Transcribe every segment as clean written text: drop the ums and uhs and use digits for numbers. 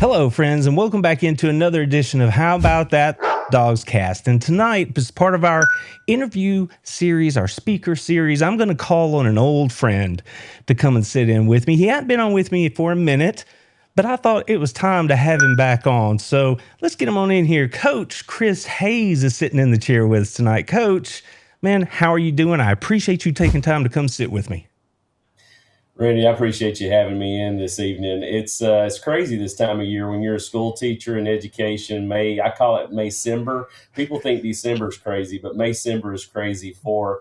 Hello, friends, and welcome back into another edition of How About That DawgsCast. And tonight, as part of our interview series, our speaker series, I'm going to call on an old friend to come and sit in with me. He hadn't been on with me for a minute, but I thought it was time to have him back on. So let's get him on in here. Coach Chris Hayes is sitting in the chair with us tonight. Coach, man, how are you doing? I appreciate you taking time to come sit with me. Randy, I appreciate you having me in this evening. It's crazy this time of year when you're a school teacher in education. I call it Maycember. People think December is crazy, but Maycember is crazy for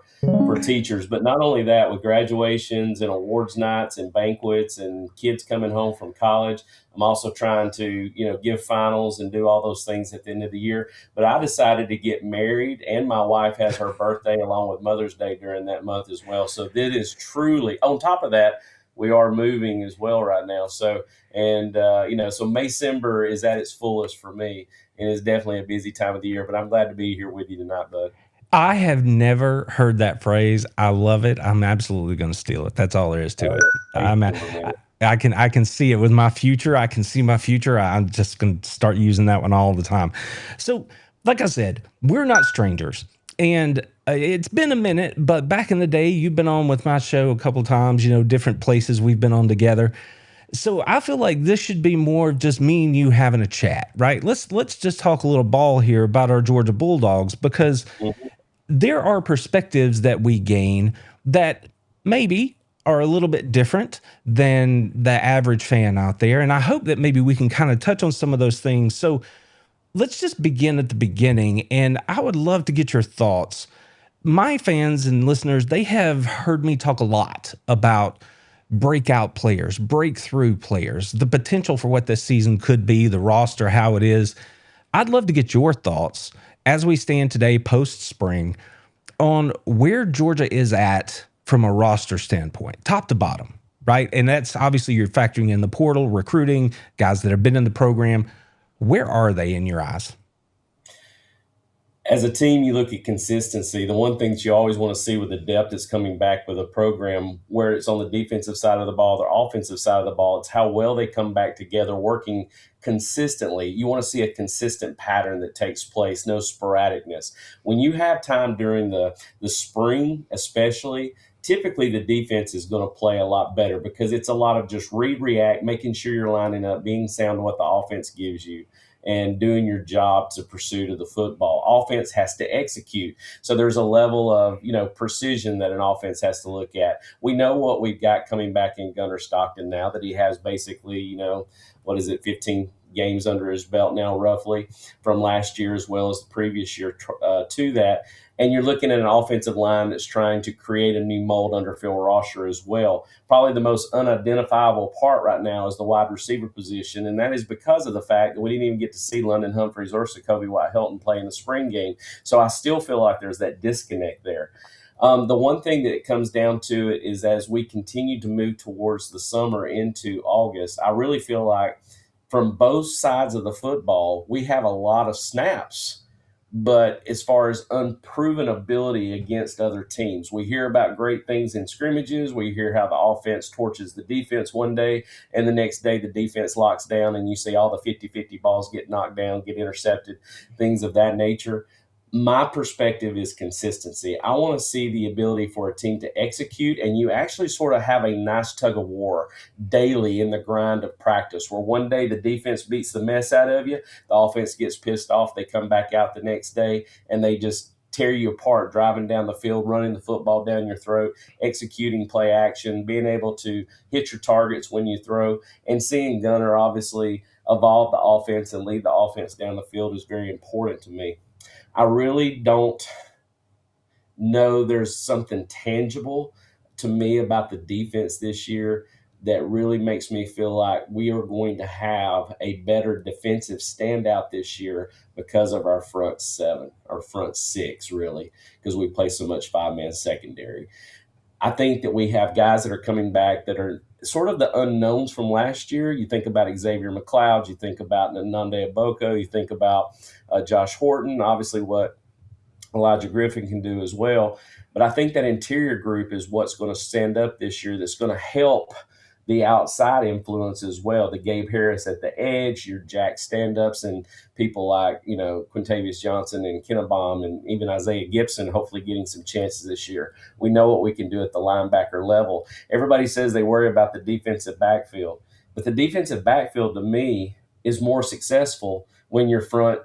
teachers. But not only that, with graduations and awards nights and banquets and kids coming home from college, I'm also trying to give finals and do all those things at the end of the year. But I decided to get married, and my wife has her birthday along with Mother's Day during that month as well. So this is truly on top of that we are moving as well right now. So, so Maycember is at its fullest for me, and it's definitely a busy time of the year. But I'm glad to be here with you tonight, bud. I have never heard that phrase. I love it. I'm absolutely going to steal it. That's all there is to it. Thank I'm, you, I, man. I can see it with my future. I can see my future. I'm just going to start using that one all the time. So, like I said, we're not strangers, and it's been a minute. But back in the day, you've been on with my show a couple times. Different places we've been on together. So I feel like this should be more of just me and you having a chat, right? Let's just talk a little ball here about our Georgia Bulldogs, because Mhm. there are perspectives that we gain that maybe are a little bit different than the average fan out there. And I hope that maybe we can kind of touch on some of those things. So let's just begin at the beginning. And I would love to get your thoughts. My fans and listeners, they have heard me talk a lot about breakout players, breakthrough players, the potential for what this season could be, the roster, how it is. I'd love to get your thoughts as we stand today, post spring, on where Georgia is at from a roster standpoint, top to bottom, right? And that's obviously you're factoring in the portal, recruiting, guys that have been in the program. Where are they in your eyes? As a team, you look at consistency. The one thing that you always want to see with the depth that's coming back with a program, where it's on the defensive side of the ball, the offensive side of the ball, it's how well they come back together working consistently. You want to see a consistent pattern that takes place, no sporadicness. When you have time during the spring, especially, typically the defense is going to play a lot better because it's a lot of just read, react, making sure you're lining up, being sound in what the offense gives you, and doing your job to pursuit of the football. Offense has to execute. So there's a level of, precision that an offense has to look at. We know what we've got coming back in Gunnar Stockton now that he has basically, 15 games under his belt now, roughly, from last year as well as the previous year to that. And you're looking at an offensive line that's trying to create a new mold under Phil Rosher as well. Probably the most unidentifiable part right now is the wide receiver position, and that is because of the fact that we didn't even get to see London Humphreys or Jacoby White-Helton play in the spring game. So I still feel like there's that disconnect there. The one thing that it comes down to it is as we continue to move towards the summer into August, I really feel like from both sides of the football, we have a lot of snaps. But as far as unproven ability against other teams, we hear about great things in scrimmages. We hear how the offense torches the defense one day, and the next day the defense locks down, and you see all the 50-50 balls get knocked down, get intercepted, things of that nature. My perspective is consistency. I want to see the ability for a team to execute, and you actually sort of have a nice tug of war daily in the grind of practice, where one day the defense beats the mess out of you, the offense gets pissed off, they come back out the next day, and they just tear you apart, driving down the field, running the football down your throat, executing play action, being able to hit your targets when you throw, and seeing Gunner obviously evolve the offense and lead the offense down the field is very important to me. I really don't know there's something tangible to me about the defense this year that really makes me feel like we are going to have a better defensive standout this year because of our front seven, our front six, really, because we play so much five-man secondary. I think that we have guys that are coming back that are sort of the unknowns from last year. You think about Xavier McLeod, you think about Nnamdi Aboko, you think about Josh Horton, obviously what Elijah Griffin can do as well. But I think that interior group is what's going to stand up this year that's going to help the outside influence as well. The Gabe Harris at the edge, your Jack stand-ups, and people like, Quintavious Johnson and Kennebom and even Isaiah Gibson, hopefully getting some chances this year. We know what we can do at the linebacker level. Everybody says they worry about the defensive backfield, but the defensive backfield to me is more successful when your front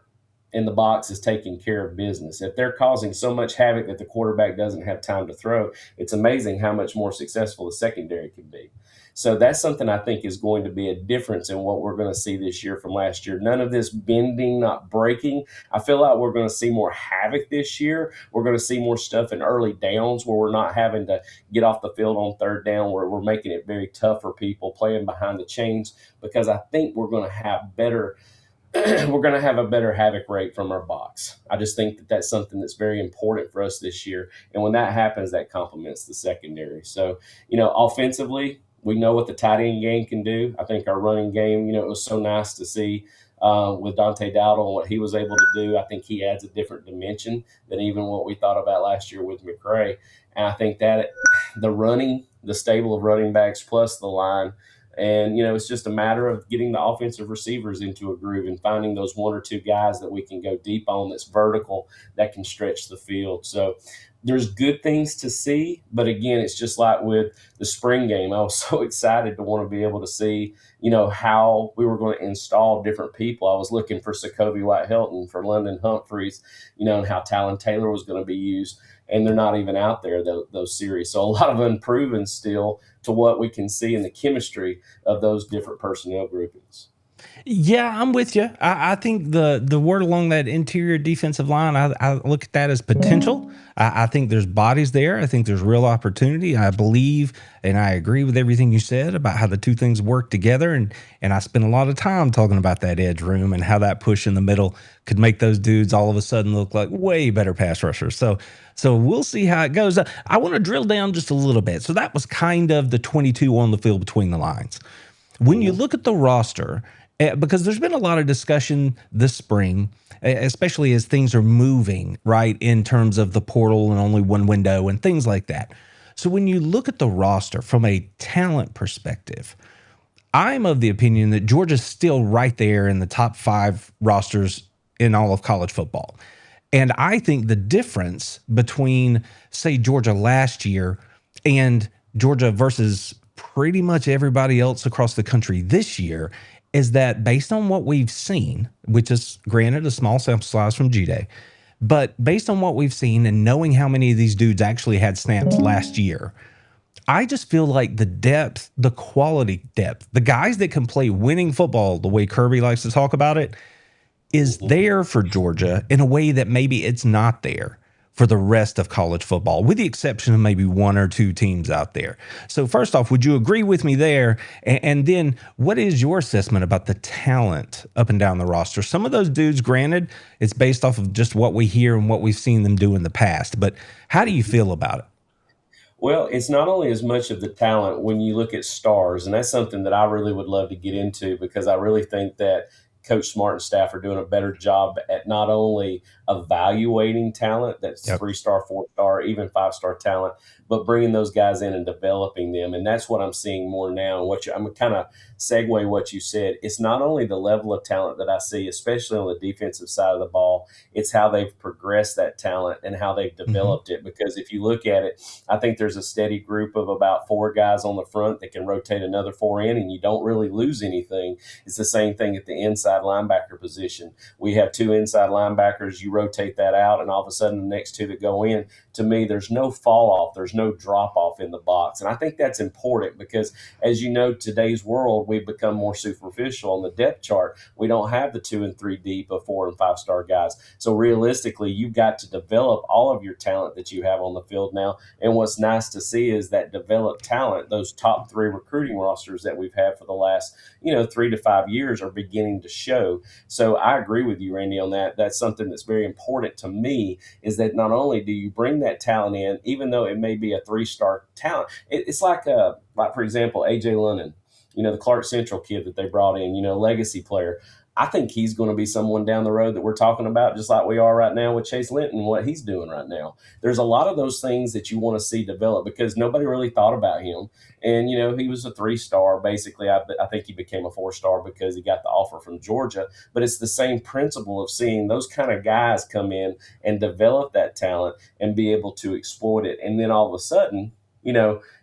in the box is taking care of business. If they're causing so much havoc that the quarterback doesn't have time to throw, it's amazing how much more successful the secondary can be. So that's something I think is going to be a difference in what we're going to see this year from last year. None of this bending, not breaking. I feel like we're going to see more havoc this year. We're going to see more stuff in early downs where we're not having to get off the field on third down, where we're making it very tough for people playing behind the chains, because I think we're going to have better we're going to have a better havoc rate from our box. I just think that that's something that's very important for us this year. And when that happens, that complements the secondary. So, offensively, we know what the tight end game can do. I think our running game, it was so nice to see with Dante Dowdle and what he was able to do. I think he adds a different dimension than even what we thought about last year with McRae. And I think that the stable of running backs plus the line, and, it's just a matter of getting the offensive receivers into a groove and finding those one or two guys that we can go deep on that's vertical, that can stretch the field. So there's good things to see. But again, it's just like with the spring game. I was so excited to want to be able to see, how we were going to install different people. I was looking for Sokovie White-Helton, for London Humphreys, and how Talon Taylor was going to be used. And they're not even out there, those series. So a lot of unproven still to what we can see in the chemistry of those different personnel groupings. Yeah, I'm with you. I think the word along that interior defensive line, I look at that as potential. I think there's bodies there. I think there's real opportunity. I believe and I agree with everything you said about how the two things work together. And I spent a lot of time talking about that edge room and how that push in the middle could make those dudes all of a sudden look like way better pass rushers. So we'll see how it goes. I want to drill down just a little bit. So that was kind of the 22 on the field between the lines. When you look at the roster, because there's been a lot of discussion this spring, especially as things are moving, right, in terms of the portal and only one window and things like that. So when you look at the roster from a talent perspective, I'm of the opinion that Georgia's still right there in the top 5 rosters in all of college football. And I think the difference between, say, Georgia last year and Georgia versus pretty much everybody else across the country this year is that based on what we've seen, which is granted a small sample size from G-Day, but based on what we've seen and knowing how many of these dudes actually had snaps last year, I just feel like the depth, the quality depth, the guys that can play winning football the way Kirby likes to talk about it is there for Georgia in a way that maybe it's not there for the rest of college football, with the exception of maybe one or two teams out there. So first off, would you agree with me there? And then what is your assessment about the talent up and down the roster? Some of those dudes, granted, it's based off of just what we hear and what we've seen them do in the past, but how do you feel about it? Well, it's not only as much of the talent when you look at stars, and that's something that I really would love to get into, because I really think that Coach Smart and staff are doing a better job at not only evaluating talent that's Yep. 3-star, 4-star, even 5-star talent, but bringing those guys in and developing them. And that's what I'm seeing more now. And I'm kind of segue what you said. It's not only the level of talent that I see, especially on the defensive side of the ball, it's how they've progressed that talent and how they've Mm-hmm. developed it. Because if you look at it, I think there's a steady group of about 4 guys on the front that can rotate another 4 in, and you don't really lose anything. It's the same thing at the inside linebacker position. We have 2 inside linebackers. You rotate that out, and all of a sudden the next 2 that go in, to me, there's no fall off. There's no drop off in the box. And I think that's important because, as you know, today's world, we've become more superficial on the depth chart. We don't have the 2 and 3 deep of 4 and 5-star guys. So realistically, you've got to develop all of your talent that you have on the field now. And what's nice to see is that developed talent, those top 3 recruiting rosters that we've had for the last, 3 to 5 years are beginning to show. So I agree with you, Randy, on that. That's something that's very important to me, is that not only do you bring that talent in, even though it may be a 3-star talent, it's like for example, AJ Lennon, the Clark Central kid that they brought in, legacy player. I think he's going to be someone down the road that we're talking about, just like we are right now with Chase Linton and what he's doing right now. There's a lot of those things that you want to see develop because nobody really thought about him. And, he was a 3-star. Basically, I think he became a 4-star because he got the offer from Georgia. But it's the same principle of seeing those kind of guys come in and develop that talent and be able to exploit it. And then all of a sudden,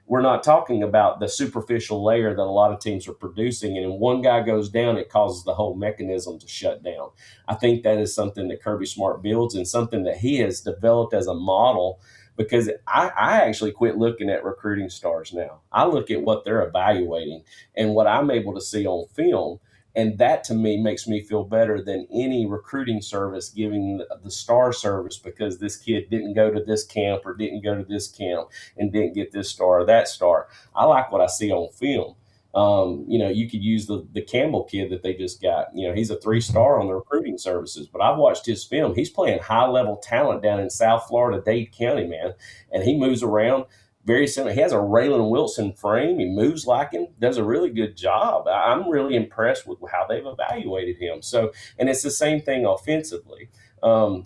we're not talking about the superficial layer that a lot of teams are producing. And when one guy goes down, it causes the whole mechanism to shut down. I think that is something that Kirby Smart builds and something that he has developed as a model, because I actually quit looking at recruiting stars now. I look at what they're evaluating and what I'm able to see on film. And that to me makes me feel better than any recruiting service giving the star service because this kid didn't go to this camp or didn't go to this camp and didn't get this star or that star. I like what I see on film. You could use the Campbell kid that they just got. He's a 3-star on the recruiting services, but I've watched his film. He's playing high level talent down in South Florida, Dade County, man, and he moves around very similar. He has a Raylan Wilson frame. He moves like him, does a really good job. I'm really impressed with how they've evaluated him. So, and it's the same thing offensively. I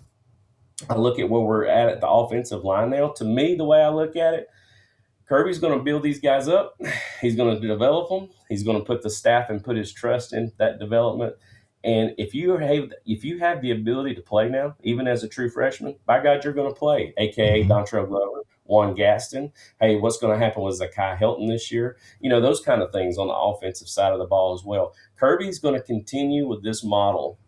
look at where we're at the offensive line now. To me, the way I look at it, Kirby's going to build these guys up. He's going to develop them. He's going to put the staff and put his trust in that development. And if you have the ability to play now, even as a true freshman, by God, you're going to play, aka Dontrell Glover, Juan Gaston. Hey, what's going to happen with Zakai Helton this year? Those kind of things on the offensive side of the ball as well. Kirby's going to continue with this model,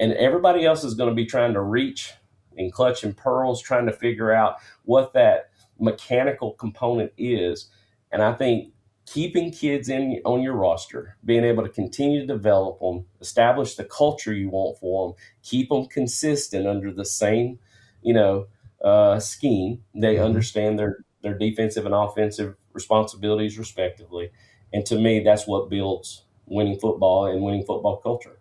and everybody else is going to be trying to reach and clutch and pearls, trying to figure out what that mechanical component is. And I think keeping kids on your roster, being able to continue to develop them, establish the culture you want for them, keep them consistent under the same, scheme. They understand their defensive and offensive responsibilities respectively. And to me, that's what builds winning football and winning football culture.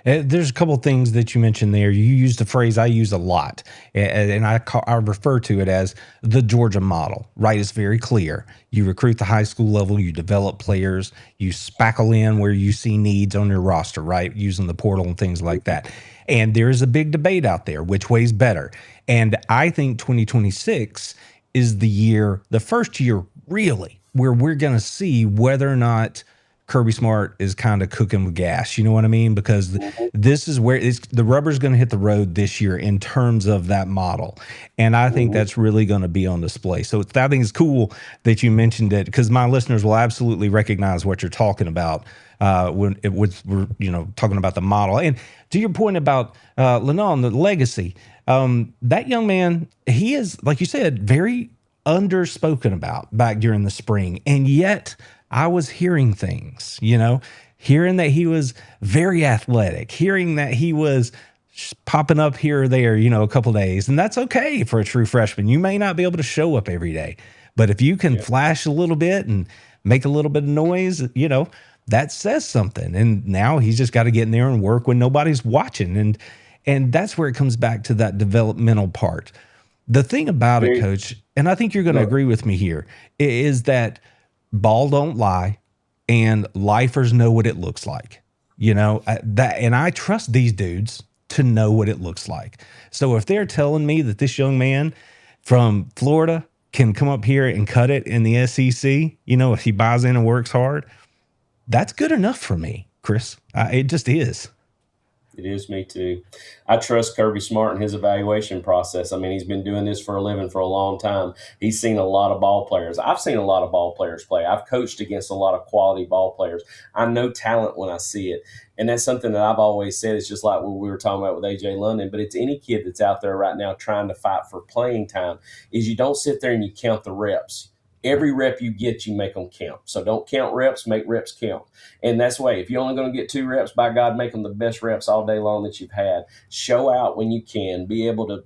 There's a couple of things that you mentioned there. You used a phrase I use a lot, and I refer to it as the Georgia model, right? It's very clear. You recruit the high school level, you develop players, you spackle in where you see needs on your roster, right? Using the portal and things like that. And there is a big debate out there, which way's better. And I think 2026 is the first year really, where we're going to see whether or not Kirby Smart is kind of cooking with gas. You know what I mean? Because this is where the rubber's going to hit the road this year in terms of that model. And I think that's really going to be on display. So I think it's cool that you mentioned it, because my listeners will absolutely recognize what you're talking about when we're talking about the model. And to your point about Lennon, the legacy, that young man, he is, like you said, very underspoken about back during the spring. And yet I was hearing things, hearing that he was very athletic, hearing that he was popping up here or there, a couple of days. And that's okay for a true freshman. You may not be able to show up every day, but if you can flash a little bit and make a little bit of noise, that says something. And now he's just got to get in there and work when nobody's watching. And that's where it comes back to that developmental part. The thing about it, Coach, and I think you're going to agree with me here, is that ball don't lie, and lifers know what it looks like. And I trust these dudes to know what it looks like. So if they're telling me that this young man from Florida can come up here and cut it in the SEC, if he buys in and works hard, that's good enough for me, Chris. It just is. It is me too. I trust Kirby Smart in his evaluation process. I mean, he's been doing this for a living for a long time. He's seen a lot of ball players. I've seen a lot of ball players play. I've coached against a lot of quality ball players. I know talent when I see it. And that's something that I've always said. It's just like what we were talking about with AJ London, but it's any kid that's out there right now trying to fight for playing time, is you don't sit there and you count the reps. Every rep you get, you make them count. So don't count reps, make reps count. And that's the way. If you're only going to get 2 reps, by God, make them the best reps all day long that you've had. Show out when you can. Be able to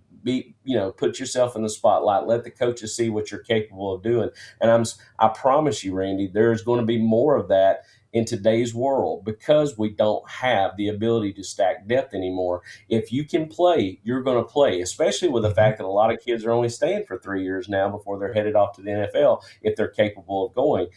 put yourself in the spotlight. Let the coaches see what you're capable of doing. And I promise you, Randy, there's going to be more of that in today's world, because we don't have the ability to stack depth anymore. If you can play, you're going to play, especially with the Mhm. fact that a lot of kids are only staying for 3 years now before they're headed off to the NFL if they're capable of going,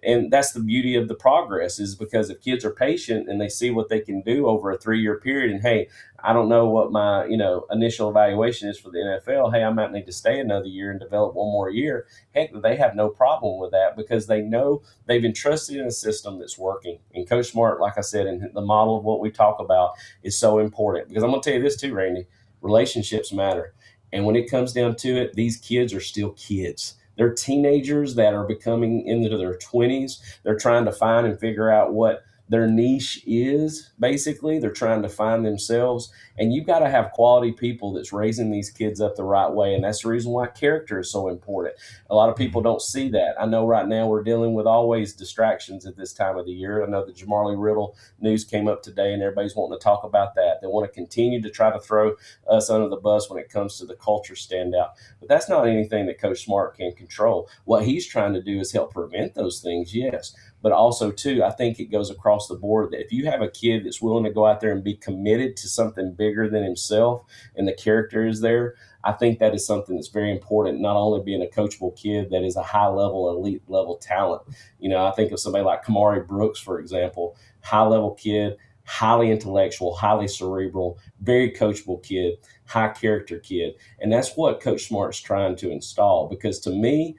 and that's the beauty of the progress, is because if kids are patient and they see what they can do over a 3 year period, and hey, I don't know what my initial evaluation is for the NFL. Hey, I might need to stay another year and develop one more year. Heck, they have no problem with that because they know they've entrusted in a system that's working. And Coach Smart, like I said, in the model of what we talk about is so important, because I'm going to tell you this too, Randy. Relationships matter. And when it comes down to it, these kids are still kids. They're teenagers that are becoming into their 20s. They're trying to find and figure out what their niche is. Basically, they're trying to find themselves, and you've got to have quality people that's raising these kids up the right way. And that's the reason why character is so important. A lot of people Mhm. don't see that. I know right now we're dealing with always distractions at this time of the year. I know the Jamarly Riddle news came up today, and everybody's wanting to talk about that. They want to continue to try to throw us under the bus when it comes to the culture standout. But that's not anything that Coach Smart can control. What he's trying to do is help prevent those things, yes. But also, too, I think it goes across the board that if you have a kid that's willing to go out there and be committed to something bigger than himself, and the character is there, I think that is something that's very important. Not only being a coachable kid that is a high level, elite level talent. I think of somebody like Kamari Brooks, for example, high level kid, highly intellectual, highly cerebral, very coachable kid, high character kid. And that's what Coach Smart's trying to install, because to me,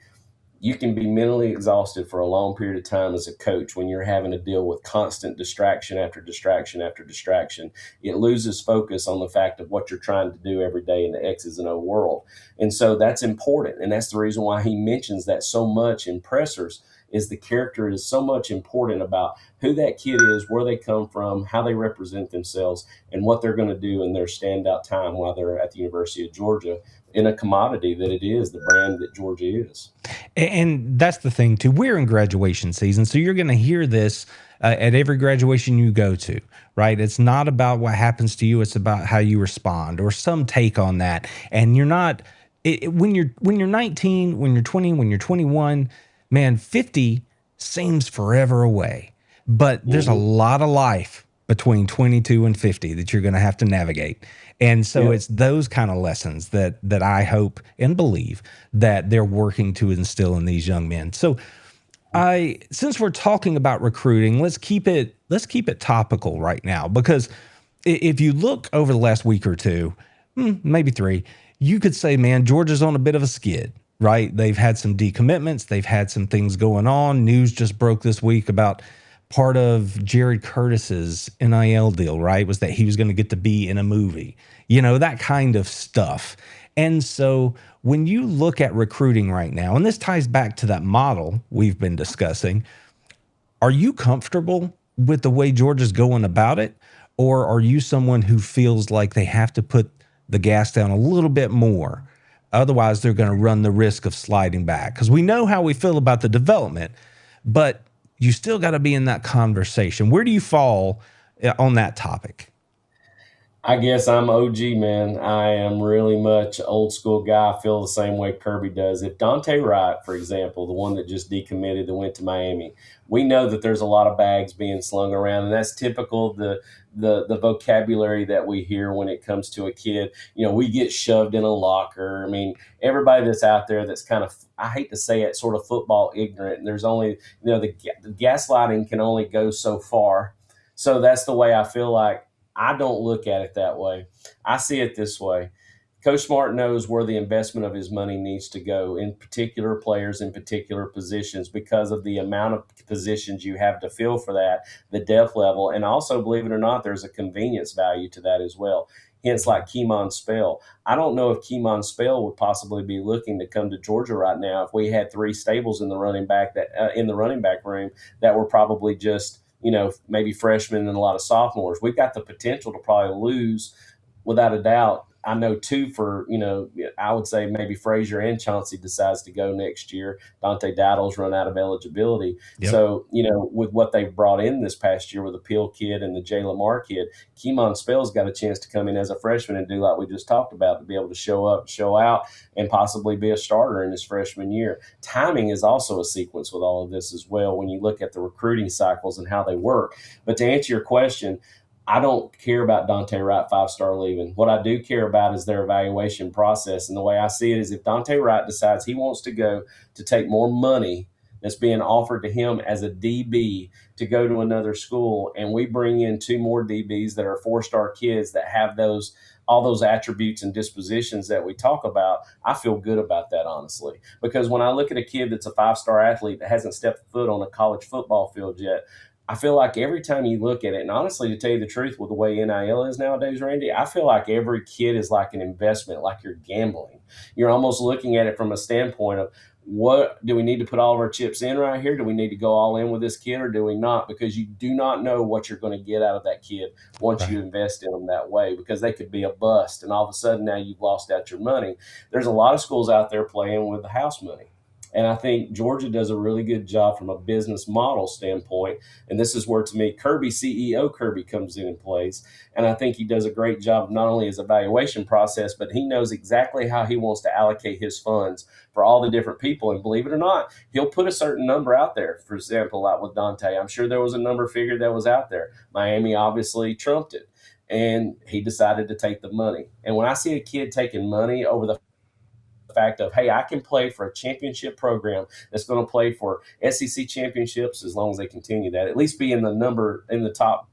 you can be mentally exhausted for a long period of time as a coach when you're having to deal with constant distraction after distraction after distraction. It loses focus on the fact of what you're trying to do every day in the X's and O world. And so that's important. And that's the reason why he mentions that so much in pressers, is the character is so much important about who that kid is, where they come from, how they represent themselves, and what they're going to do in their standout time while they're at the University of Georgia, in a commodity that it is, the brand that Georgia is. And that's the thing too. We're in graduation season, so you're going to hear this at every graduation you go to, right? It's not about what happens to you; it's about how you respond, or some take on that. And you're not when you're 19, when you're 20, when you're 21, man, 50 seems forever away. But there's a Mm-hmm. lot of life between 22 and 50 that you're going to have to navigate. And so Yep. it's those kind of lessons that I hope and believe that they're working to instill in these young men. So I since we're talking about recruiting, let's keep it topical right now, because if you look over the last week or two, maybe three, you could say, man, Georgia's on a bit of a skid, right? They've had some decommitments, they've had some things going on. News just broke this week about part of Jared Curtis's NIL deal, right? Was that he was going to get to be in a movie, that kind of stuff. And so when you look at recruiting right now, and this ties back to that model we've been discussing, are you comfortable with the way Georgia's going about it? Or are you someone who feels like they have to put the gas down a little bit more? Otherwise, they're going to run the risk of sliding back. Because we know how we feel about the development, but you still got to be in that conversation. Where do you fall on that topic? I guess I'm OG, man. I am really much old school guy. I feel the same way Kirby does. If Dante Wright, for example, the one that just decommitted that went to Miami, we know that there's a lot of bags being slung around, and that's typical of the vocabulary that we hear when it comes to a kid. We get shoved in a locker. I mean, everybody that's out there that's kind of, I hate to say it, sort of football ignorant. And there's only, the gaslighting can only go so far. So that's the way I feel like. I don't look at it that way. I see it this way. Coach Smart knows where the investment of his money needs to go in particular players in particular positions, because of the amount of positions you have to fill for that, the depth level, and also, believe it or not, there's a convenience value to that as well. Hence, like Keemon Spell. I don't know if Keemon Spell would possibly be looking to come to Georgia right now if we had three stables in the running back room that were probably just maybe freshmen and a lot of sophomores. We've got the potential to probably lose, without a doubt, I know two for, I would say maybe Frazier and Chauncey decides to go next year. Dante Dowdle's run out of eligibility. Yep. So, with what they've brought in this past year with the Peel kid and the Jay Lamar kid, Keemon Spell's got a chance to come in as a freshman and do like we just talked about, to be able to show up, show out, and possibly be a starter in his freshman year. Timing is also a sequence with all of this as well when you look at the recruiting cycles and how they work. But to answer your question, I don't care about Dante Wright 5-star leaving. What I do care about is their evaluation process. And the way I see it is, if Dante Wright decides he wants to go to take more money that's being offered to him as a DB to go to another school, and we bring in two more DBs that are 4-star kids that have all those attributes and dispositions that we talk about, I feel good about that, honestly. Because when I look at a kid that's a 5-star athlete that hasn't stepped foot on a college football field yet, I feel like every time you look at it, and honestly, to tell you the truth, with the way NIL is nowadays, Randy, I feel like every kid is like an investment, like you're gambling. You're almost looking at it from a standpoint of, what do we need to put all of our chips in right here? Do we need to go all in with this kid, or do we not? Because you do not know what you're going to get out of that kid once you invest in them that way, because they could be a bust, and all of a sudden now you've lost out your money. There's a lot of schools out there playing with the house money. And I think Georgia does a really good job from a business model standpoint. And this is where, to me, CEO Kirby comes in and plays. And I think he does a great job of not only his evaluation process, but he knows exactly how he wants to allocate his funds for all the different people. And believe it or not, he'll put a certain number out there. For example, like with Dante, I'm sure there was a number figure that was out there. Miami obviously trumped it, and he decided to take the money. And when I see a kid taking money over the fact of, hey, I can play for a championship program that's going to play for SEC championships, as long as they continue that, at least be in the top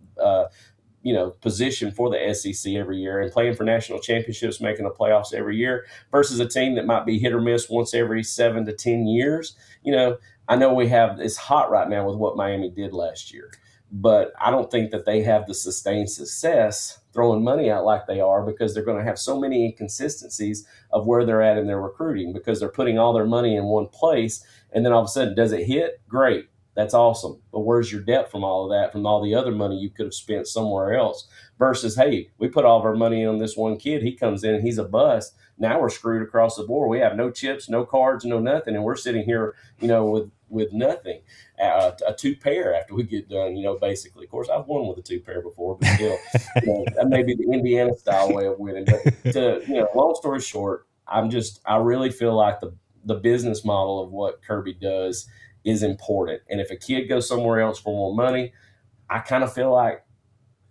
position for the SEC every year, and playing for national championships, making the playoffs every year, versus a team that might be hit or miss once every 7 to 10 years. I know it's hot right now with what Miami did last year, but I don't think that they have the sustained success throwing money out like they are, because they're going to have so many inconsistencies of where they're at in their recruiting, because they're putting all their money in one place, and then all of a sudden, does it hit? Great. That's awesome. But where's your depth from all of that, from all the other money you could have spent somewhere else? Versus, hey, we put all of our money on this one kid. He comes in, he's a bust. Now we're screwed across the board. We have no chips, no cards, no nothing. And we're sitting here, with nothing, a two-pair after we get done, basically. Of course, I've won with a two-pair before, but still, that may be the Indiana-style way of winning. But long story short, I really feel like the business model of what Kirby does is important. And if a kid goes somewhere else for more money, I kind of feel like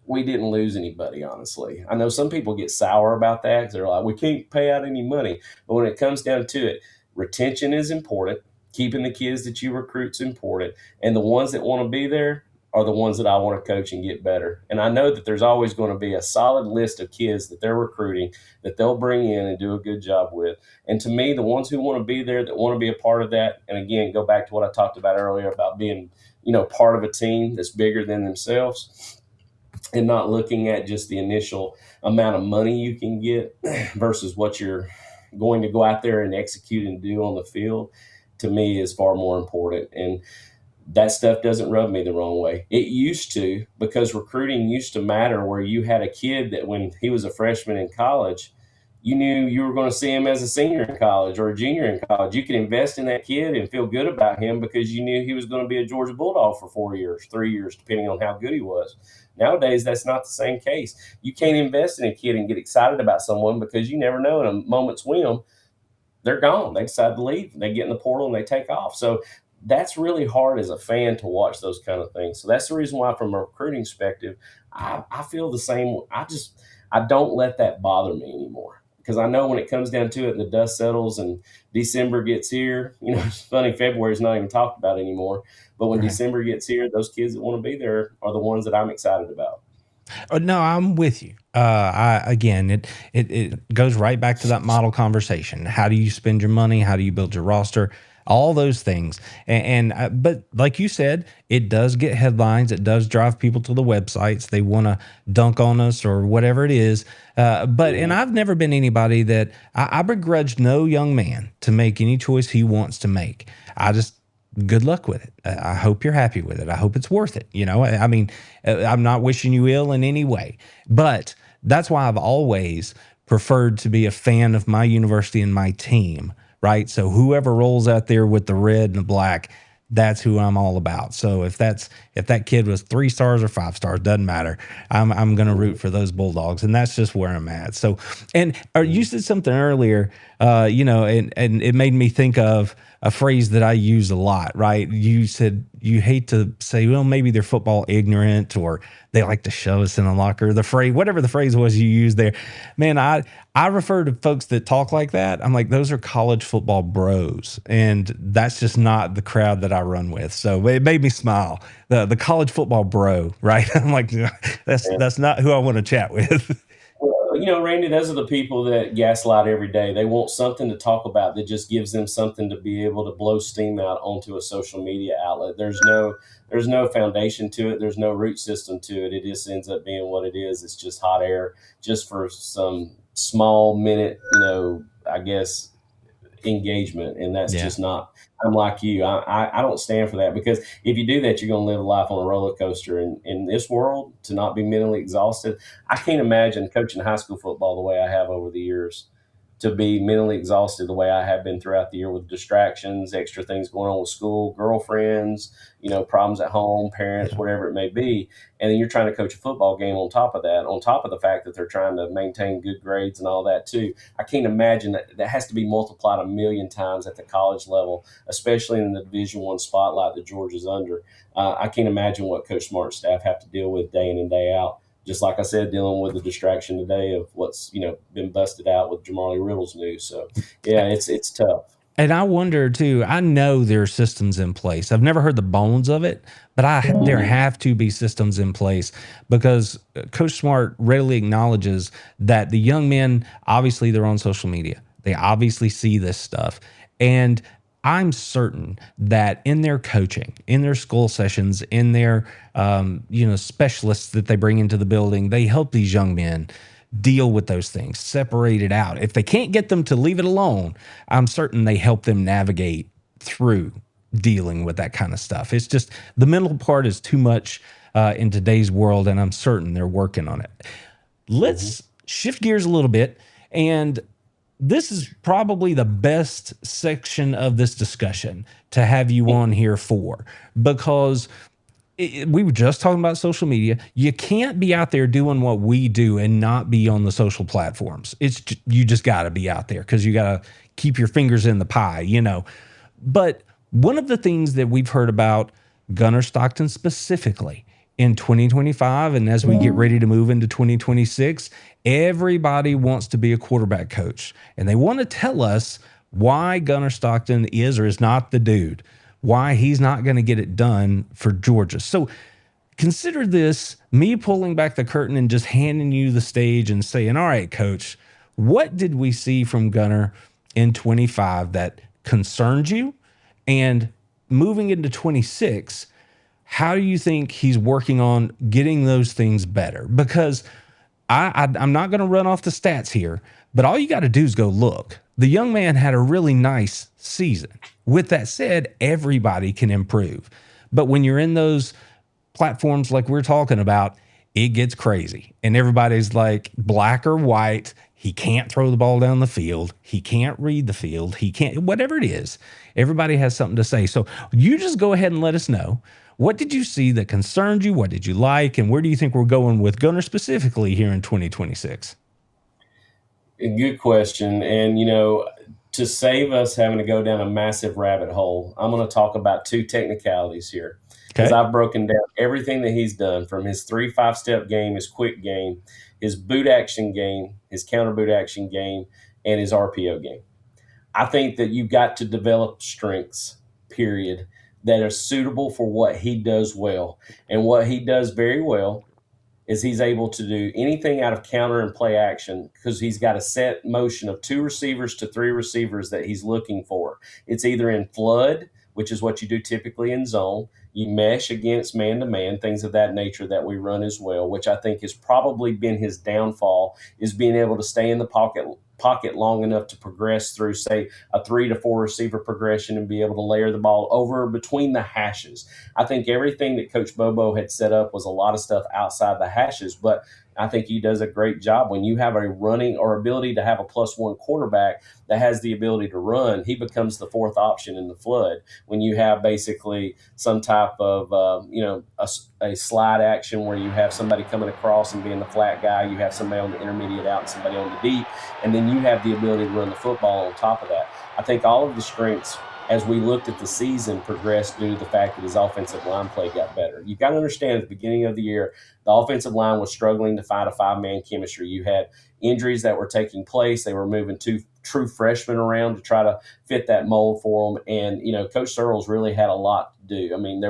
we didn't lose anybody, honestly. I know some people get sour about that because they're like, we can't pay out any money. But when it comes down to it, retention is important. Keeping the kids that you recruit is important. And the ones that want to be there are the ones that I want to coach and get better. And I know that there's always going to be a solid list of kids that they're recruiting that they'll bring in and do a good job with. And to me, the ones who want to be there, that want to be a part of that, and again, go back to what I talked about earlier about being, part of a team that's bigger than themselves, and not looking at just the initial amount of money you can get versus what you're going to go out there and execute and do on the field, to me is far more important. And that stuff doesn't rub me the wrong way. It used to, because recruiting used to matter, where you had a kid that when he was a freshman in college, you knew you were going to see him as a senior in college or a junior in college. You could invest in that kid and feel good about him because you knew he was going to be a Georgia Bulldog for 4 years, 3 years, depending on how good he was. Nowadays, that's not the same case. You can't invest in a kid and get excited about someone, because you never know, in a moment's whim, they're gone. They decide to leave. They get in the portal and they take off. So that's really hard as a fan to watch those kind of things. So that's the reason why, from a recruiting perspective, I feel the same. I don't let that bother me anymore, because I know when it comes down to it and the dust settles and December gets here, it's funny, February is not even talked about anymore. But when December gets here, those kids that want to be there are the ones that I'm excited about. Oh, no, I'm with you. It goes right back to that model conversation. How do you spend your money? How do you build your roster? All those things. But like you said, it does get headlines. It does drive people to the websites. They want to dunk on us or whatever it is. And I've never been anybody that I begrudge no young man to make any choice he wants to make. Good luck with it. I hope you're happy with it. I hope it's worth it. I'm not wishing you ill in any way, but that's why I've always preferred to be a fan of my university and my team, right? So whoever rolls out there with the red and the black, that's who I'm all about. So if that kid was 3 stars or 5 stars, doesn't matter. I'm going to root for those Bulldogs, and that's just where I'm at. So, and you said something earlier, and it made me think of a phrase that I use a lot, right? You said you hate to say, well, maybe they're football ignorant or they like to shove us in a locker. The phrase, whatever the phrase was you used there, man, I refer to folks that talk like that. I'm like, those are college football bros, and that's just not the crowd that I run with. So it made me smile. The college football bro, right? I'm like, that's not who I want to chat with. Well, Randy, those are the people that gaslight every day. They want something to talk about that just gives them something to be able to blow steam out onto a social media outlet. There's no foundation to it. There's no root system to it. It just ends up being what it is. It's just hot air, just for some small minute, I guess, engagement, and that's Yeah. just not. I'm like you. I don't stand for that, because if you do that, you're going to live a life on a roller coaster. And in this world, to not be mentally exhausted, I can't imagine coaching high school football the way I have over the years, to be mentally exhausted the way I have been throughout the year, with distractions, extra things going on with school, girlfriends, problems at home, parents, Yeah. whatever it may be. And then you're trying to coach a football game on top of that, on top of the fact that they're trying to maintain good grades and all that too. I can't imagine that has to be multiplied a million times at the college level, especially in the Division I spotlight that Georgia's under. I can't imagine what Coach Smart's staff have to deal with day in and day out. Just like I said, dealing with the distraction today of what's been busted out with Jamari Riddle's news. So yeah, it's tough. And I wonder too, I know there are systems in place. I've never heard the bones of it, but there Mhm. have to be systems in place, because Coach Smart readily acknowledges that the young men, obviously they're on social media. They obviously see this stuff. And I'm certain that in their coaching, in their school sessions, in their specialists that they bring into the building, they help these young men deal with those things, separate it out. If they can't get them to leave it alone, I'm certain they help them navigate through dealing with that kind of stuff. It's just the mental part is too much in today's world, and I'm certain they're working on it. Mhm. Let's shift gears a little bit. And this is probably the best section of this discussion to have you on here for, because we were just talking about social media. You can't be out there doing what we do and not be on the social platforms. You just got to be out there, because you got to keep your fingers in the pie. But one of the things that we've heard about Gunnar Stockton specifically in 2025, and as we get ready to move into 2026, everybody wants to be a quarterback coach, and they want to tell us why Gunnar Stockton is or is not the dude, why he's not going to get it done for Georgia. So consider this me pulling back the curtain and just handing you the stage and saying, all right, coach, what did we see from Gunnar in 25 that concerned you? And moving into 26, how do you think he's working on getting those things better? Because I'm not going to run off the stats here, but all you got to do is go look. The young man had a really nice season. With that said, everybody can improve. But when you're in those platforms like we're talking about, it gets crazy. And everybody's like black or white. He can't throw the ball down the field. He can't read the field. He can't, whatever it is. Everybody has something to say. So you just go ahead and let us know. What did you see that concerned you? What did you like? And where do you think we're going with Gunnar specifically here in 2026? A good question. And, to save us having to go down a massive rabbit hole, I'm going to talk about two technicalities here, because Okay. I've broken down everything that he's done, from his 3 5 step game, his quick game, his boot action game, his counter boot action game, and his RPO game. I think that you've got to develop strengths, period, that are suitable for what he does well. And what he does very well is he's able to do anything out of counter and play action, because he's got a set motion of 2 receivers to 3 receivers that he's looking for. It's either in flood, which is what you do typically in zone. You mesh against man to man, things of that nature that we run as well, which I think has probably been his downfall, is being able to stay in the pocket long enough to progress through, say, a 3 to 4 receiver progression and be able to layer the ball over between the hashes. I think everything that Coach Bobo had set up was a lot of stuff outside the hashes, but I think he does a great job. When you have a running or ability to have a +1 quarterback that has the ability to run, he becomes the fourth option in the flood. When you have basically some type of, a slide action where you have somebody coming across and being the flat guy, you have somebody on the intermediate out and somebody on the deep, and then you have the ability to run the football on top of that. I think all of the strengths as we looked at the season progressed due to the fact that his offensive line play got better. You've got to understand at the beginning of the year, the offensive line was struggling to find a 5-man chemistry. You had injuries that were taking place. They were moving two true freshmen around to try to fit that mold for them. And, Coach Searles really had a lot to do. I mean,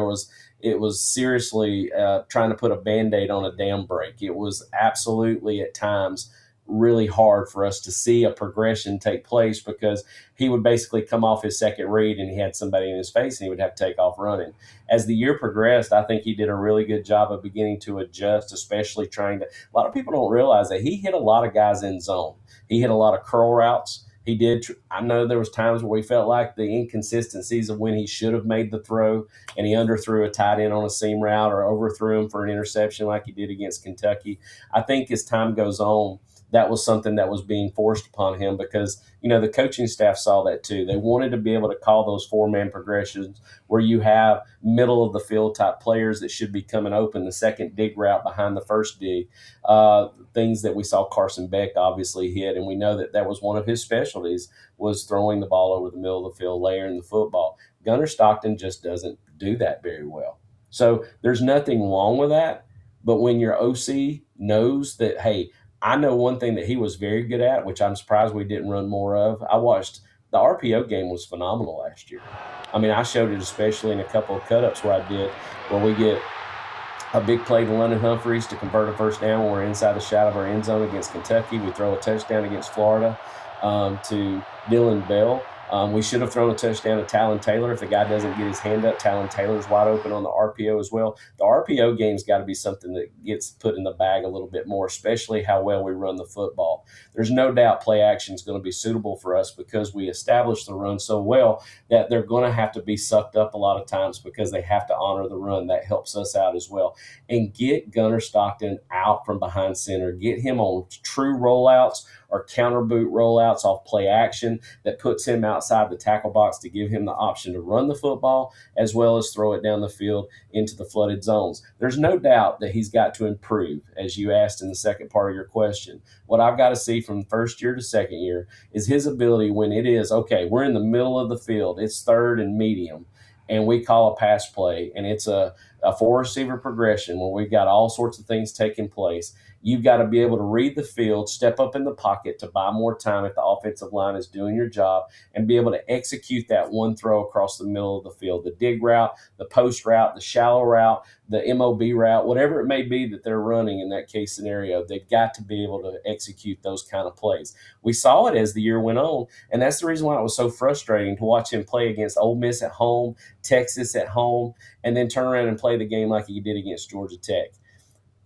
it was seriously trying to put a Band-Aid on a dam break. It was absolutely at times really hard for us to see a progression take place because he would basically come off his second read and he had somebody in his face and he would have to take off running. As the year progressed, I think he did a really good job of beginning to adjust, especially trying to, a lot of people don't realize that he hit a lot of guys in zone. He hit a lot of curl routes. He did. I know there was times where we felt like the inconsistencies of when he should have made the throw and he underthrew a tight end on a seam route or overthrew him for an interception like he did against Kentucky. I think as time goes on, that was something that was being forced upon him because, the coaching staff saw that too. They wanted to be able to call those 4-man progressions where you have middle of the field type players that should be coming open, the second dig route behind the first dig, things that we saw Carson Beck obviously hit. And we know that that was one of his specialties was throwing the ball over the middle of the field, layering the football. Gunnar Stockton just doesn't do that very well. So there's nothing wrong with that. But when your OC knows that, hey, I know one thing that he was very good at, which I'm surprised we didn't run more of. I watched the RPO game was phenomenal last year. I mean, I showed it especially in a couple of cut-ups where we get a big play to London Humphreys to convert a first down when we're inside the shadow of our end zone against Kentucky. We throw a touchdown against Florida to Dylan Bell. We should have thrown a touchdown to Talon Taylor. If the guy doesn't get his hand up, Talon Taylor's wide open on the RPO as well. The RPO game's got to be something that gets put in the bag a little bit more, especially how well we run the football. There's no doubt play action is going to be suitable for us because we established the run so well that they're going to have to be sucked up a lot of times because they have to honor the run. That helps us out as well. And get Gunnar Stockton out from behind center. Get him on true rollouts or counter boot rollouts off play action that puts him outside the tackle box to give him the option to run the football as well as throw it down the field into the flooded zones. There's no doubt that he's got to improve, as you asked in the second part of your question. What I've got to see from first year to second year is his ability when it is, okay, we're in the middle of the field, it's third and medium, and we call a pass play, and it's a 4-receiver progression where we've got all sorts of things taking place. You've got to be able to read the field, step up in the pocket to buy more time if the offensive line is doing your job, and be able to execute that one throw across the middle of the field. The dig route, the post route, the shallow route, the MOB route, whatever it may be that they're running in that case scenario, they've got to be able to execute those kind of plays. We saw it as the year went on, and that's the reason why it was so frustrating to watch him play against Ole Miss at home, Texas at home, and then turn around and play the game like he did against Georgia Tech.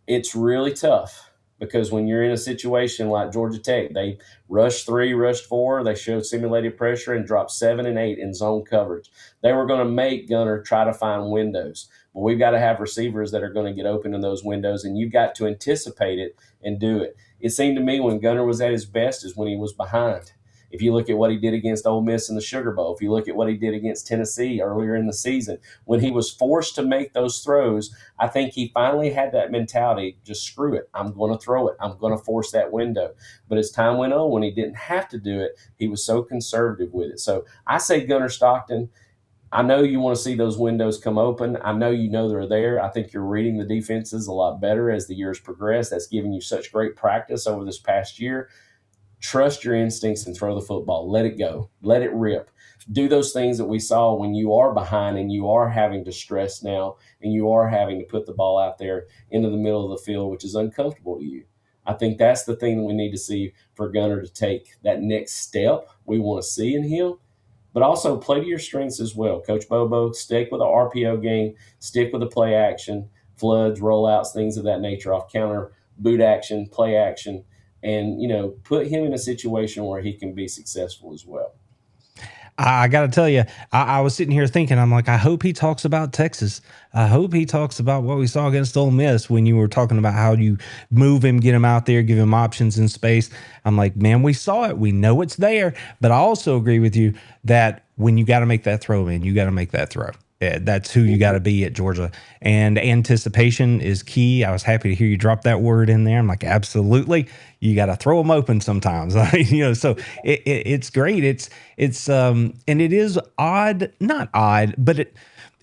It's really tough because when you're in a situation like Georgia Tech, they rushed 3, rushed 4, they showed simulated pressure and dropped 7 and 8 in zone coverage. They were going to make Gunnar try to find windows. But we've got to have receivers that are going to get open in those windows, and you've got to anticipate it and do it. It seemed to me when Gunnar was at his best is when he was behind. If you look at what he did against Ole Miss in the Sugar Bowl, if you look at what he did against Tennessee earlier in the season, when he was forced to make those throws, I think he finally had that mentality, just screw it. I'm going to throw it. I'm going to force that window. But as time went on, when he didn't have to do it, he was so conservative with it. So I say Gunnar Stockton, I know you want to see those windows come open. I know they're there. I think you're reading the defenses a lot better as the years progress. That's giving you such great practice over this past year. Trust your instincts and throw the football. Let it go. Let it rip. Do those things that we saw when you are behind and you are having to stress now and you are having to put the ball out there into the middle of the field, which is uncomfortable to you. I think that's the thing that we need to see for Gunnar to take that next step we want to see in him, but also play to your strengths as well. Coach Bobo, stick with the RPO game, stick with the play action, floods, rollouts, things of that nature off counter, boot action, play action, and put him in a situation where he can be successful as well. I got to tell you, I was sitting here thinking, I'm like, I hope he talks about Texas. I hope he talks about what we saw against Ole Miss when you were talking about how you move him, get him out there, give him options in space. I'm like, man, we saw it. We know it's there. But I also agree with you that when you got to make that throw, man, you got to make that throw. Yeah, that's who you got to be at Georgia. And anticipation is key. I was happy to hear you drop that word in there. I'm like, absolutely. You got to throw them open sometimes. So it's great. And it is odd, not odd, but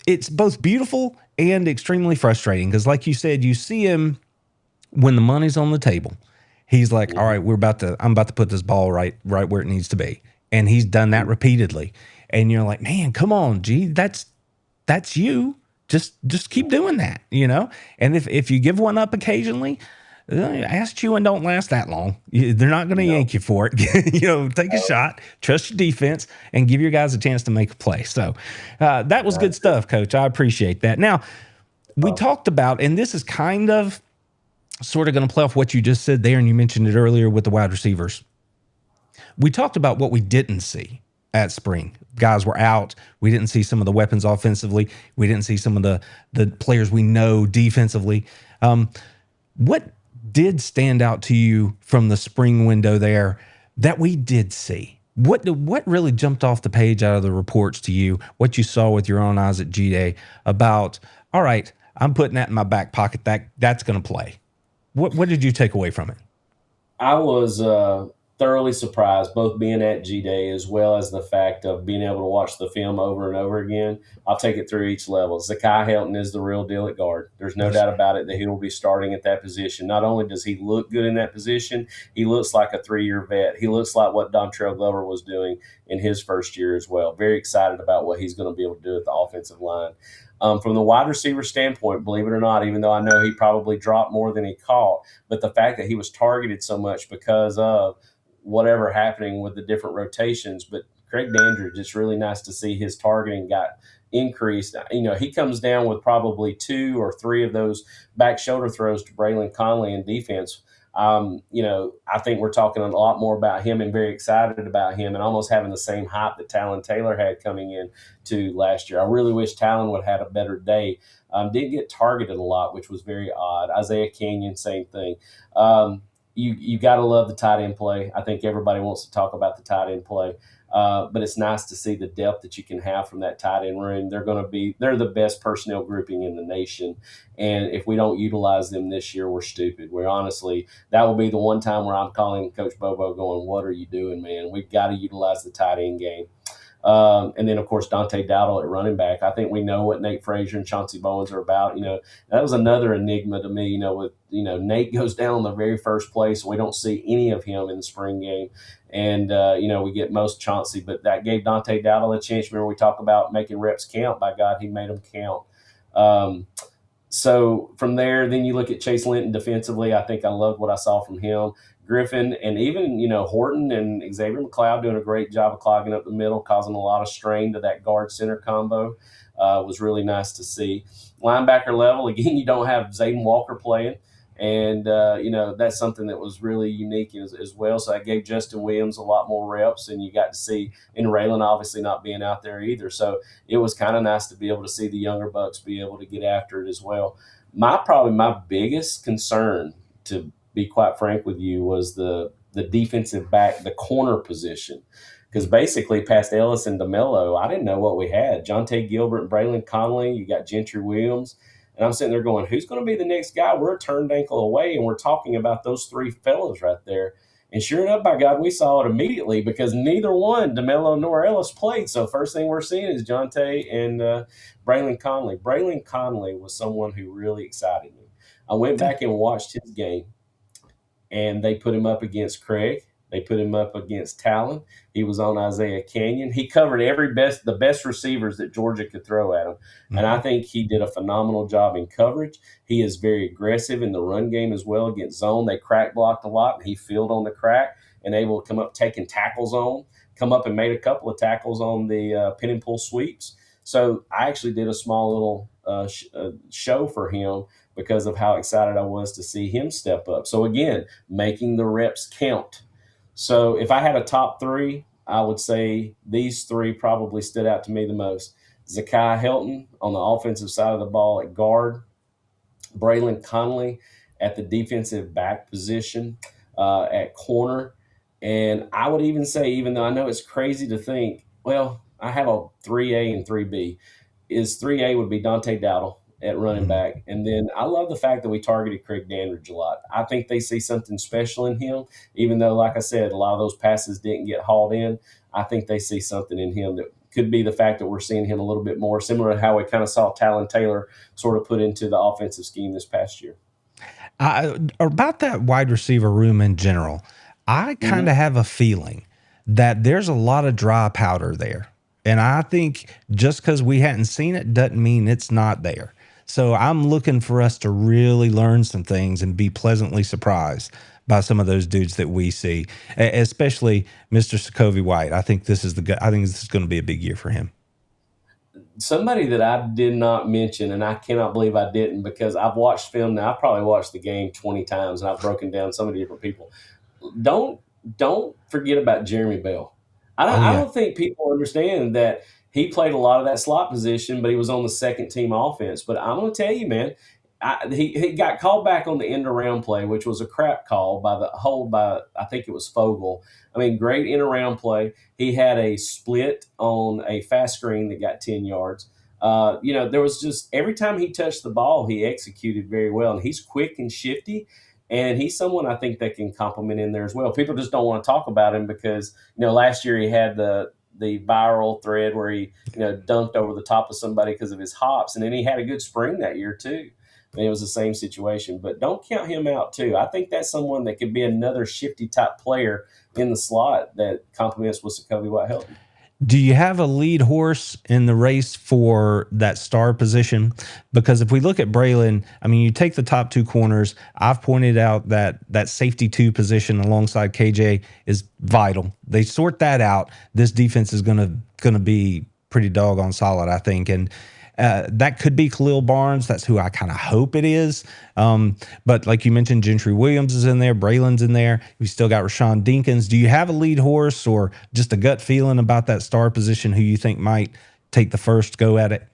it's both beautiful and extremely frustrating. Because like you said, you see him when the money's on the table. He's like, all right, I'm about to put this ball right where it needs to be. And he's done that repeatedly. And you're like, man, come on, G, that's you. Just keep doing that, And if you give one up occasionally, ass chewing don't last that long. They're not going to yank you for it. Take a shot, trust your defense, and give your guys a chance to make a play. So that was good stuff, Coach. I appreciate that. Now, we talked about, and this is kind of sort of going to play off what you just said there, and you mentioned it earlier with the wide receivers. We talked about what we didn't see at spring. Guys were out. We didn't see some of the weapons offensively. We didn't see some of the players we know defensively. What did stand out to you from the spring window there that we did see? What really jumped off the page out of the reports to you, what you saw with your own eyes at G-Day about, all right, I'm putting that in my back pocket. That's going to play. What did you take away from it? I was thoroughly surprised, both being at G-Day as well as the fact of being able to watch the film over and over again. I'll take it through each level. Zakai Helton is the real deal at guard. There's no doubt about it that he will be starting at that position. Not only does he look good in that position, he looks like a 3-year vet. He looks like what Dontrell Glover was doing in his first year as well. Very excited about what he's going to be able to do at the offensive line. From the wide receiver standpoint, believe it or not, even though I know he probably dropped more than he caught, but the fact that he was targeted so much because of whatever happening with the different rotations. But Craig Dandridge, it's really nice to see his targeting got increased. He comes down with probably 2 or 3 of those back shoulder throws to Braylon Conley in defense. I think we're talking a lot more about him and very excited about him and almost having the same hype that Talon Taylor had coming in to last year. I really wish Talon would have had a better day. Did get targeted a lot, which was very odd. Isaiah Canyon, same thing. You got to love the tight end play. I think everybody wants to talk about the tight end play. But it's nice to see the depth that you can have from that tight end room. They're the best personnel grouping in the nation. And if we don't utilize them this year, we're stupid. That will be the one time where I'm calling Coach Bobo going, what are you doing, man? We've got to utilize the tight end game. And then, of course, Dante Dowdle at running back. I think we know what Nate Frazier and Chauncey Bowens are about. That was another enigma to me, Nate goes down in the very first place. We don't see any of him in the spring game. And, we get most Chauncey, but that gave Dante Dowdle a chance. Remember, we talk about making reps count. By God, he made them count. So from there, then you look at Chase Linton defensively. I think I loved what I saw from him. Griffin and even, Horton and Xavier McLeod doing a great job of clogging up the middle, causing a lot of strain to that guard center combo. Was really nice to see. Linebacker level, again, you don't have Zayden Walker playing. And, that's something that was really unique as well. So I gave Justin Williams a lot more reps, and you got to see, and Raylan obviously not being out there either. So it was kind of nice to be able to see the younger Bucks be able to get after it as well. Probably my biggest concern, to be quite frank with you, was the defensive back, the corner position. Because basically past Ellis and DeMello, I didn't know what we had. Jonte Gilbert and Braylon Conley, you got Gentry Williams. And I'm sitting there going, who's going to be the next guy? We're a turned ankle away, and we're talking about those 3 fellows right there. And sure enough, by God, we saw it immediately because neither one, DeMello nor Ellis, played. So first thing we're seeing is Jonte and Braylon Conley. Braylon Conley was someone who really excited me. I went back and watched his game, and they put him up against Craig. They put him up against Talon. He was on Isaiah Canyon. He covered the best receivers that Georgia could throw at him. Mm-hmm. And I think he did a phenomenal job in coverage. He is very aggressive in the run game as well against zone. They crack blocked a lot, and he filled on the crack and able to come up taking tackles on, come up and made a couple of tackles on the pin and pull sweeps. So I actually did a small little show for him because of how excited I was to see him step up. So again, making the reps count. So if I had a top 3, I would say these three probably stood out to me the most. Zakai Helton on the offensive side of the ball at guard, Braylon Connolly at the defensive back position at corner. And I would even say, even though I know it's crazy to think, well, I have a 3A and 3B. Is 3A would be Dante Dowdle at running Mhm. back. And then I love the fact that we targeted Craig Dandridge a lot. I think they see something special in him, even though, like I said, a lot of those passes didn't get hauled in. I think they see something in him that could be the fact that we're seeing him a little bit more, similar to how we kind of saw Talon Taylor sort of put into the offensive scheme this past year. About that wide receiver room in general, I kind Mm-hmm. of have a feeling that there's a lot of dry powder there. And I think just because we hadn't seen it doesn't mean it's not there. So I'm looking for us to really learn some things and be pleasantly surprised by some of those dudes that we see, especially Mr. Sokovie White. I think this is I think this is going to be a big year for him. Somebody that I did not mention, and I cannot believe I didn't, because I've watched film now. I've probably watched the game 20 times, and I've broken down so many different people. Don't don't forget about Jeremy Bell. Oh I yeah. don't think people understand that he played a lot of that slot position, but he was on the second team offense. But I'm going to tell you, man, he got called back on the end around play, which was a crap call by the hold by, I think it was Fogel. I mean, great end around play. He had a split on a fast screen that got 10 yards. There was just every time he touched the ball, he executed very well, and he's quick and shifty. And he's someone I think that can compliment in there as well. People just don't want to talk about him because last year he had the viral thread where he dunked over the top of somebody because of his hops, and then he had a good spring that year too. And it was the same situation, but don't count him out too. I think that's someone that could be another shifty type player in the slot that complements with Sokovie White Helton. Do you have a lead horse in the race for that star position? Because if we look at Braylon, I mean, you take the top two corners. I've pointed out that that safety two position alongside KJ is vital. They sort that out. This defense is gonna be pretty doggone solid, I think. And that could be Khalil Barnes. That's who I kind of hope it is. But like you mentioned, Gentry Williams is in there. Braylon's in there. We still got Rashawn Dinkins. Do you have a lead horse or just a gut feeling about that star position who you think might take the first go at it?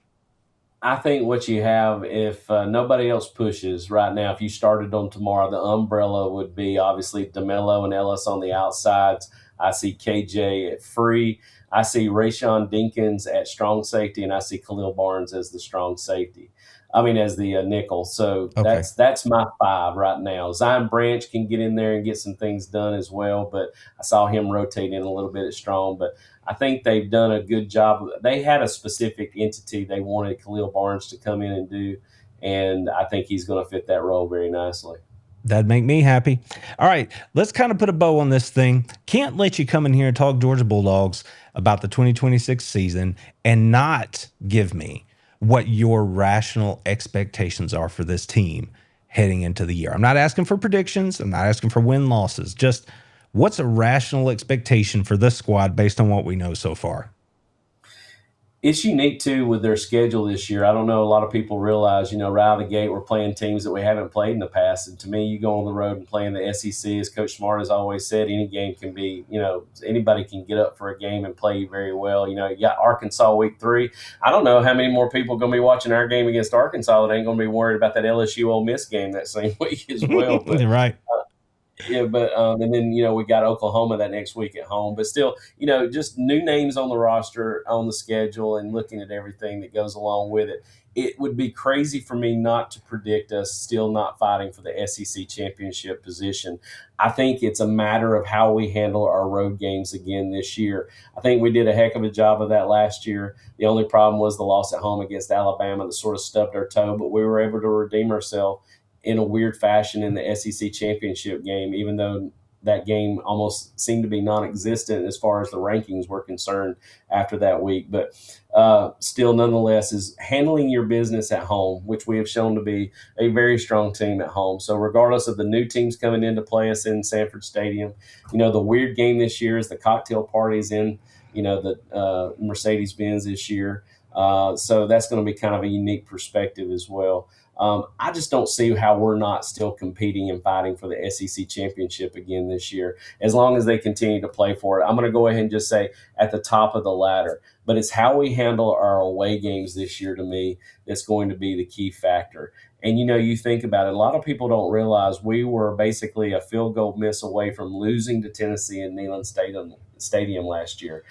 I think what you have, if nobody else pushes right now, if you started on tomorrow, the umbrella would be obviously DeMello and Ellis on the outsides. I see KJ at free. I see Rashawn Dinkins at strong safety, and I see Khalil Barnes as the strong safety. I mean, as the nickel. So Okay. that's my five right now. Zion Branch can get in there and get some things done as well, but I saw him rotate in a little bit at strong. But I think they've done a good job. They had a specific entity they wanted Khalil Barnes to come in and do, and I think he's going to fit that role very nicely. That'd make me happy. All right, let's kind of put a bow on this thing. Can't let you come in here and talk Georgia Bulldogs about the 2026 season and not give me what your rational expectations are for this team heading into the year. I'm not asking for predictions. I'm not asking for win losses. Just what's a rational expectation for this squad based on what we know so far? It's unique too with their schedule this year. I don't know, a lot of people realize, right out of the gate, we're playing teams that we haven't played in the past. And to me, you go on the road and play in the SEC, as Coach Smart has always said, any game can be, anybody can get up for a game and play very well. You got Arkansas week 3. I don't know how many more people are going to be watching our game against Arkansas that ain't going to be worried about that LSU Ole Miss game that same week as well. But Right. yeah, but and then we got Oklahoma that next week at home. But still, just new names on the roster, on the schedule, and looking at everything that goes along with it. It would be crazy for me not to predict us still not fighting for the SEC championship position. I think it's a matter of how we handle our road games again this year. I think we did a heck of a job of that last year. The only problem was the loss at home against Alabama that sort of stubbed our toe, but we were able to redeem ourselves in a weird fashion in the SEC championship game, even though that game almost seemed to be non-existent as far as the rankings were concerned after that week. But still, nonetheless, is handling your business at home, which we have shown to be a very strong team at home. So regardless of the new teams coming in to play us in Sanford Stadium, the weird game this year is the cocktail parties in, the Mercedes-Benz this year. So that's going to be kind of a unique perspective as well. I just don't see how we're not still competing and fighting for the SEC championship again this year, as long as they continue to play for it. I'm going to go ahead and just say at the top of the ladder, but it's how we handle our away games this year to me that's going to be the key factor. And you think about it, a lot of people don't realize we were basically a field goal miss away from losing to Tennessee in Neyland Stadium last year.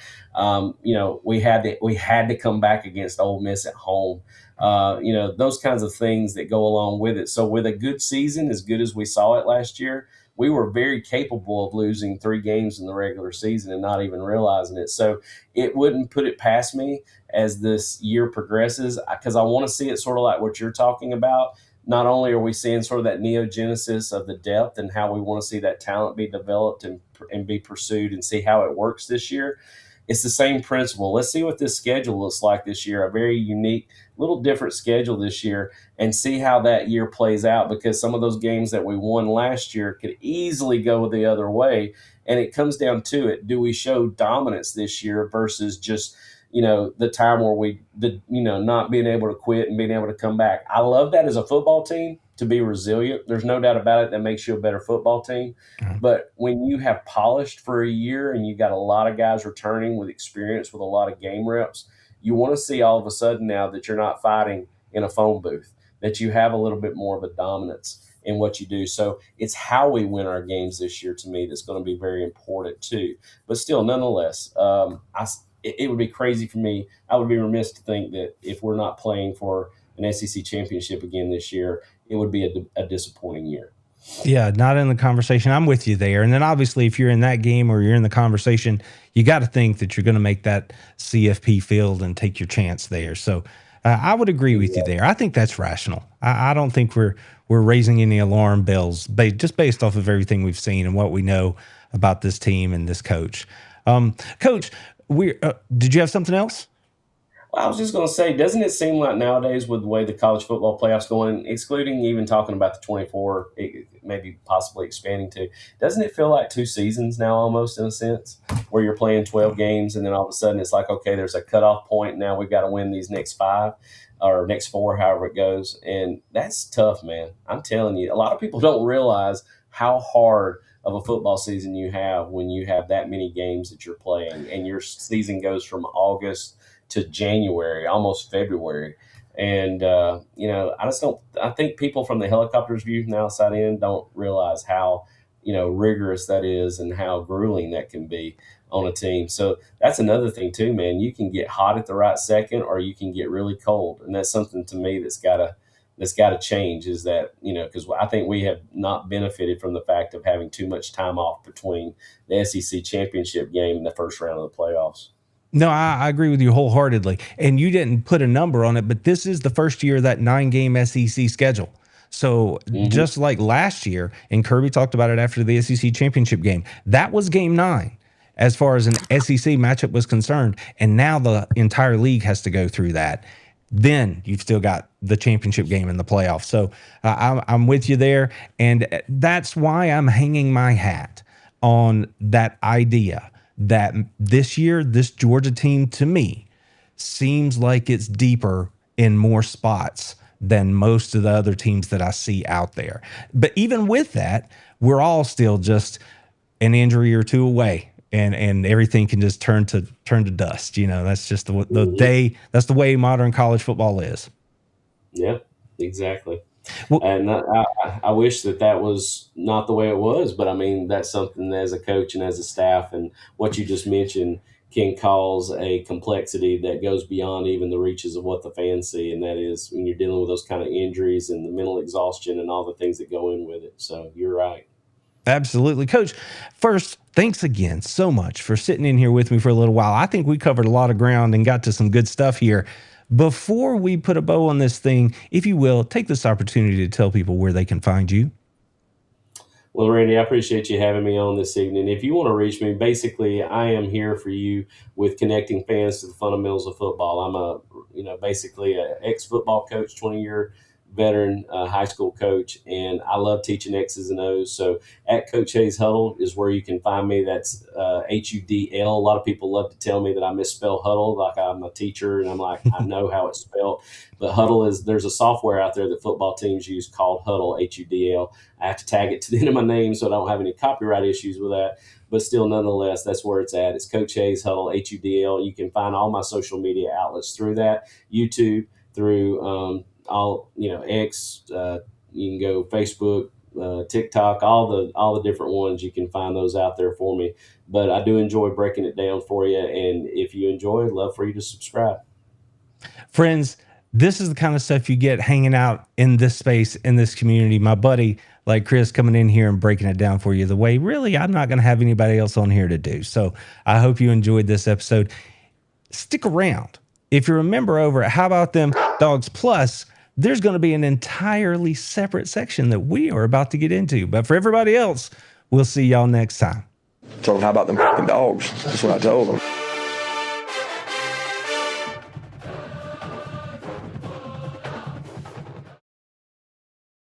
We had to come back against Ole Miss at home. Those kinds of things that go along with it. So with a good season, as good as we saw it last year, we were very capable of losing 3 games in the regular season and not even realizing it. So it wouldn't put it past me as this year progresses, because I want to see it sort of like what you're talking about. Not only are we seeing sort of that neogenesis of the depth and how we want to see that talent be developed and be pursued and see how it works this year, it's the same principle. Let's see what this schedule looks like this year, a very unique, little different schedule this year, and see how that year plays out, because some of those games that we won last year could easily go the other way. And it comes down to it. Do we show dominance this year versus just, the time where not being able to quit and being able to come back? I love that as a football team, to be resilient. There's no doubt about it. That makes you a better football team. But when you have polished for a year and you got a lot of guys returning with experience, with a lot of game reps, you want to see all of a sudden now that you're not fighting in a phone booth, that you have a little bit more of a dominance in what you do. So it's how we win our games this year, to me, that's going to be very important too. But still, nonetheless, it would be crazy for me. I would be remiss to think that if we're not playing for an SEC championship again this year, it would be a disappointing year. Yeah, not in the conversation. I'm with you there. And then obviously, if you're in that game or you're in the conversation, you got to think that you're going to make that CFP field and take your chance there. So I would agree with you there. I think that's rational. I don't think we're raising any alarm bells just based off of everything we've seen and what we know about this team and this coach. Coach, did you have something else? Well, I was just going to say, doesn't it seem like nowadays, with the way the college football playoffs going, excluding even talking about the 24, maybe possibly expanding to, doesn't it feel like 2 seasons now almost, in a sense, where you're playing 12 games and then all of a sudden it's like, okay, there's a cutoff point. Now we've got to win these next 5 or next 4, however it goes. And that's tough, man. I'm telling you, a lot of people don't realize how hard of a football season you have when you have that many games that you're playing and your season goes from August to January, almost February. And, I think people from the helicopter's view from the outside in don't realize how, rigorous that is and how grueling that can be on a team. So that's another thing too, man. You can get hot at the right second or you can get really cold. And that's something to me that's got to change, is that, because I think we have not benefited from the fact of having too much time off between the SEC championship game and the first round of the playoffs. No, I agree with you wholeheartedly. And you didn't put a number on it, but this is the first year of that 9-game SEC schedule. So just like last year, and Kirby talked about it after the SEC championship game, that was game 9 as far as an SEC matchup was concerned. And now the entire league has to go through that. Then you've still got the championship game in the playoffs. So I'm with you there. And that's why I'm hanging my hat on that idea that this year, this Georgia team, to me, seems like it's deeper in more spots than most of the other teams that I see out there. But even with that, we're all still just an injury or 2 away, and everything can just turn to dust. That's just that's the way modern college football is. Yeah, exactly. Well, and I wish that was not the way it was, but I mean, that's something that as a coach and as a staff and what you just mentioned can cause a complexity that goes beyond even the reaches of what the fans see. And that is when you're dealing with those kind of injuries and the mental exhaustion and all the things that go in with it. So you're right. Absolutely. Coach, first, thanks again so much for sitting in here with me for a little while. I think we covered a lot of ground and got to some good stuff here. Before we put a bow on this thing, if you will, take this opportunity to tell people where they can find you. Well, Randy, I appreciate you having me on this evening. If you want to reach me, basically, I am here for you with connecting fans to the fundamentals of football. I'm basically an ex-football coach, 20-year veteran high school coach, and I love teaching X's and O's. So at Coach Hayes Huddle is where you can find me. That's HUDL. A lot of people love to tell me that I misspell huddle, like I'm a teacher, and I'm like, I know how it's spelled. But Huddle there's a software out there that football teams use called Huddle, HUDL. I have to tag it to the end of my name so I don't have any copyright issues with that. But still, nonetheless, that's where it's at. It's Coach Hayes Huddle, HUDL. You can find all my social media outlets through that, YouTube, through all X. You can go Facebook, TikTok, all the different ones. You can find those out there for me. But I do enjoy breaking it down for you, and if you enjoy, I'd love for you to subscribe. Friends, this is the kind of stuff you get hanging out in this space, in this community. My buddy like Chris coming in here and breaking it down for you the way really I'm not going to have anybody else on here to do. So I hope you enjoyed this episode. Stick around. If you're a member over at How About Them Dogs Plus, there's going to be an entirely separate section that we are about to get into. But for everybody else, we'll see y'all next time. Told them, how about them fucking dogs? That's what I told them.